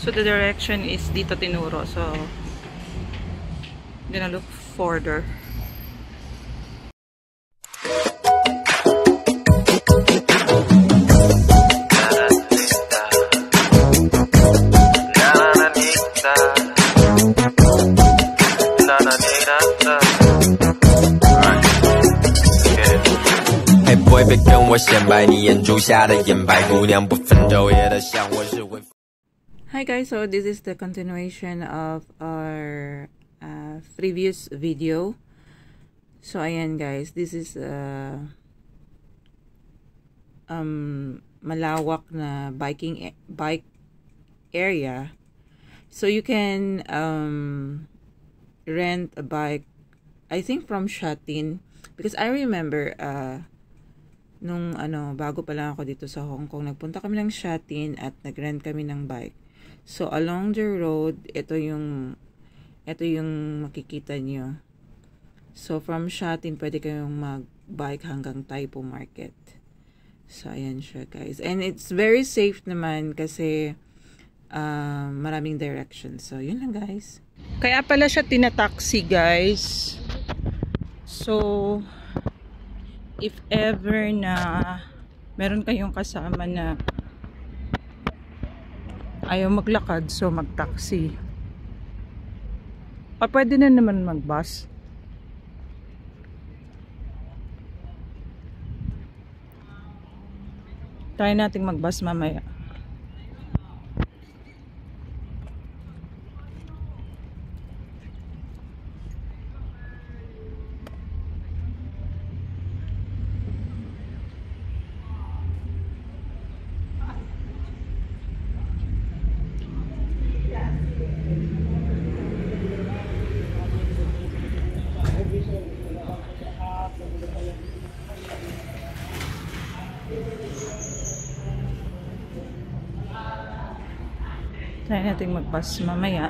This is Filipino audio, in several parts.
So the direction is dito tinuro. So I'm gonna look further. Hey boy， 别跟我显摆，你眼珠下的眼白姑娘不分昼夜的想我是会。Hi guys, so this is the continuation of our previous video. So ayan guys, this is malawak na bike area. So you can rent a bike, I think from Shatin, because I remember nung bago pa lang ako dito sa Hong Kong, nagpunta kami ng Shatin at nag-rent kami ng bike. So along the road, ito yung makikita nyo. So from Shatin, pwede kayong mag-bike hanggang Taipo Market. So ayan siya guys. And it's very safe naman kasi maraming directions. So yun lang guys. Kaya pala siya tinataxi guys. So if ever na meron kayong kasama na ayaw maglakad, so mag-taxi. O pwede na naman mag-bus. Try nating mag-bus mamaya. Try natin mag-bus mamaya.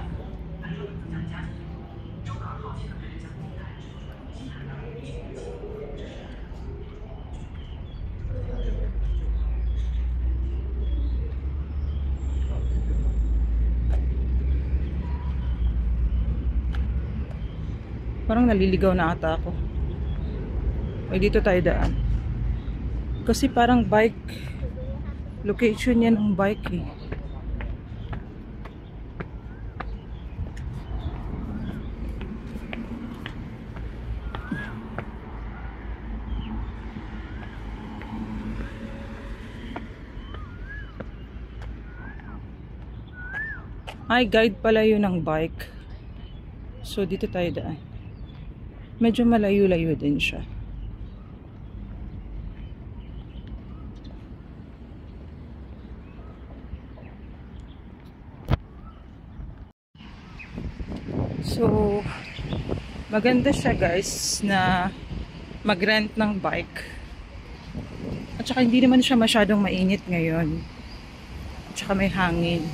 Parang naliligaw na ata ako. Ay, dito tayo daan. Kasi parang bike location yan ng bike eh. Ay, guide pala yun ng bike. So, dito tayo daan. Medyo malayo-layo din siya. So, maganda siya guys na mag-rent ng bike. At saka hindi naman siya masyadong mainit ngayon. At saka may hangin.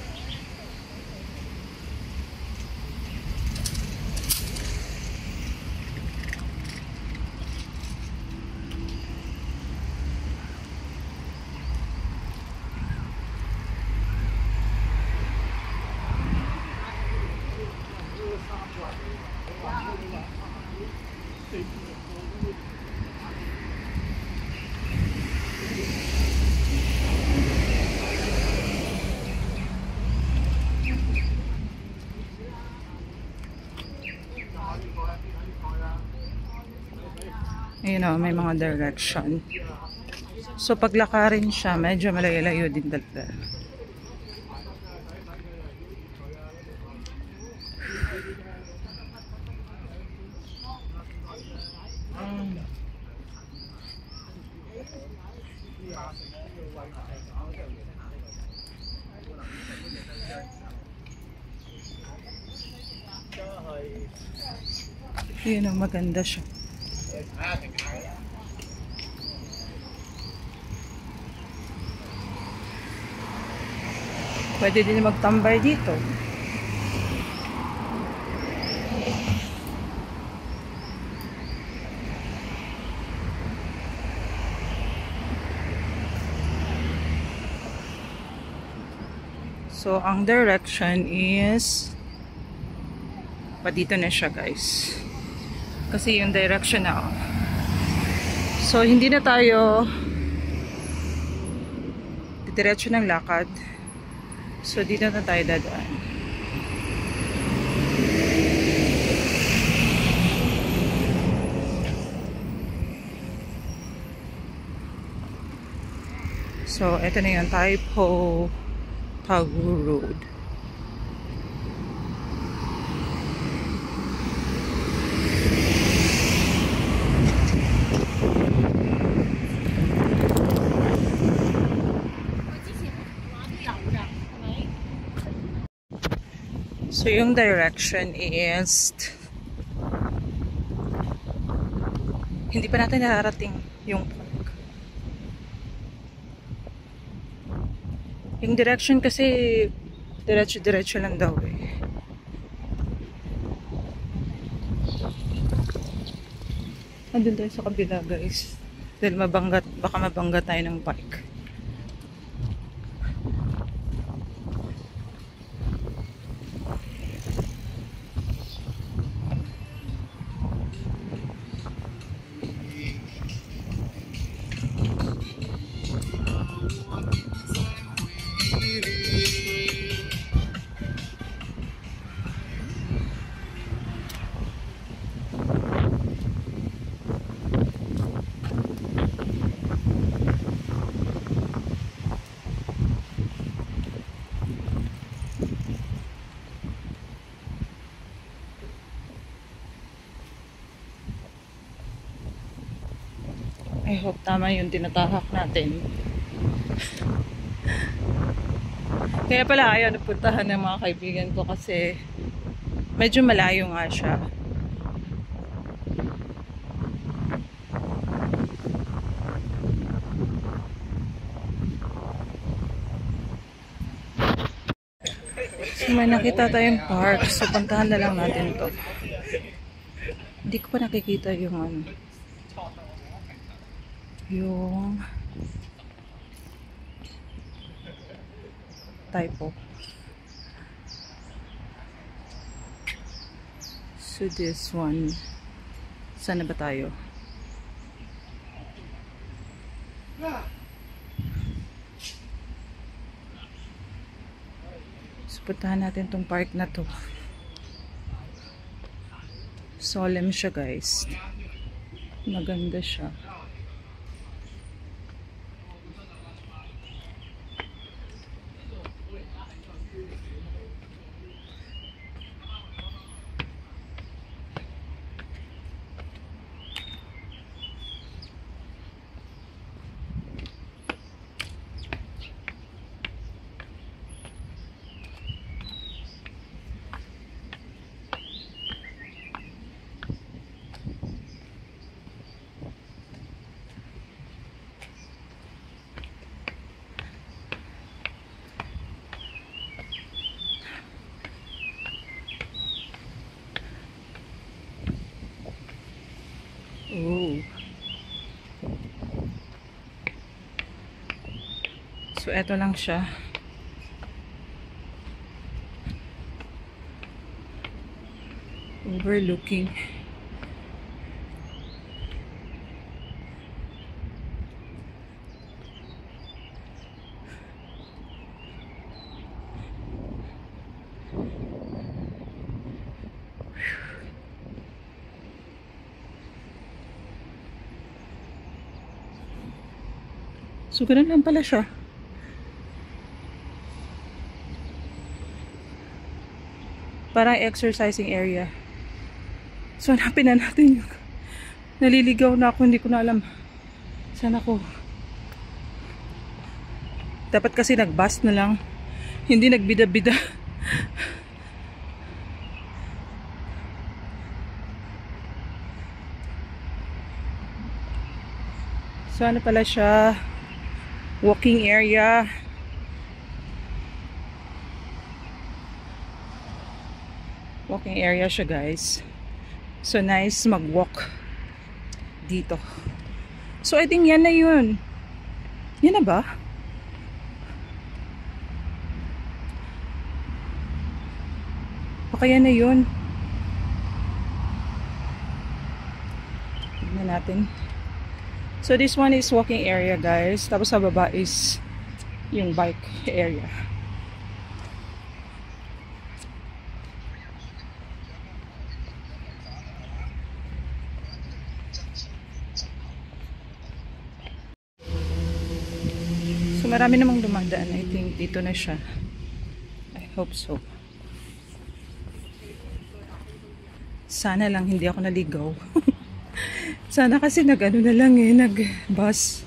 Ayun o, may mga direction. So paglakarin siya, medyo malayo-layo din talaga. Ayun o, maganda siya. Pwede din magtambay dito. So, ang direction is pa dito na siya, guys. Kasi yung direction na so, hindi na tayo diretso ng lakad. So, dito na tayo dadaan. So, ito na yung Taipo Tagu Road. So, yung direction is hindi pa natin nararating yung yung direction kasi diretso-diretso lang daw eh. Andun tayo sa kabila, guys. Dahil baka mabanggat tayo ng bike. I hope tama yung tinatahak natin. Kaya pala ayaw napuntahan ng mga kaibigan ko kasi medyo malayo nga siya. So may nakita tayong park. So puntahan na lang natin to. Hindi ko pa nakikita yung ano. Yung Taipo. So this one, saan na ba tayo? So puntahan natin tong park na to. Solemn siya, guys. Maganda siya. Oh. So, eto lang siya. Overlooking. So, ganun lang pala siya. Parang exercising area. So, hanapin na natin yung naliligaw na ako. Hindi ko na alam saan ako. Dapat kasi nag-bus na lang. Hindi nagbida-bida. So, ano pala siya? Walking area. Walking area siya, guys. So nice mag-walk dito. So I think yan na yun. Yan na ba? O kaya na yun. Tignan natin. So this one is walking area, guys. Tapos sa baba is yung bike area. So marami namang dumadaan. I think dito na siya. I hope so. Sana lang hindi ako naligaw. Sana kasi nag-ano na lang nag-bus.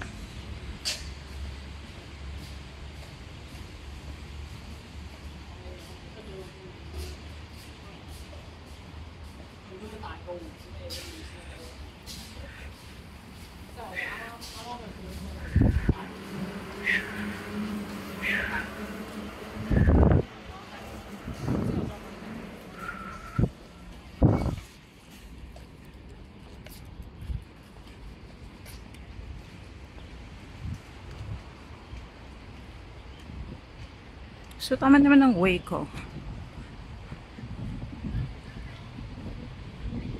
So, tama naman ang way ko.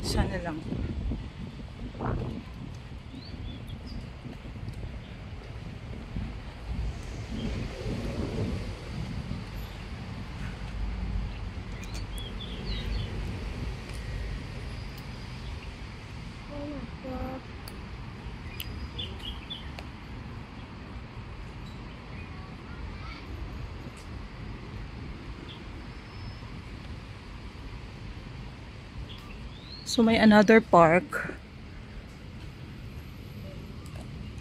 Sana lang. So, may another park.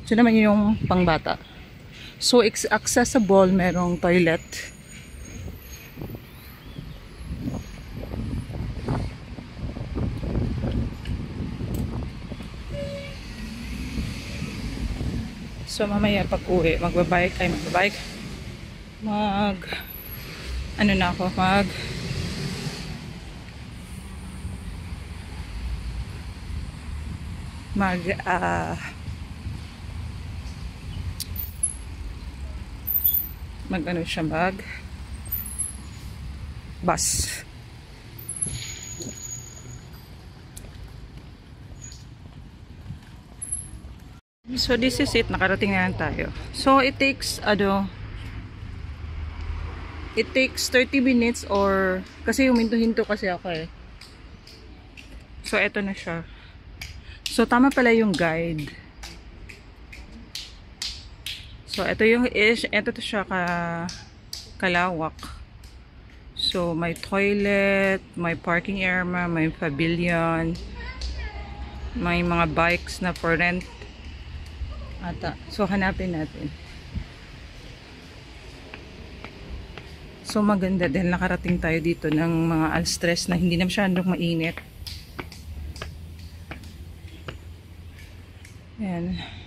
Ito naman yung pangbata. So, accessible, merong toilet. So, mamaya pag-uwi, magbabike, ano na ako, ano siya, bus. So this is it, nakarating na lang tayo. So it takes 30 minutes or kasi huminto-hinto kasi ako So eto na siya. So tama pala yung guide. So ito to siya kalawak. So may toilet, may parking area, may pavilion, may mga bikes na for rent. So hanapin natin. So maganda din, nakarating tayo dito ng mga alas-3 na hindi na masyadong mainit. Ayan.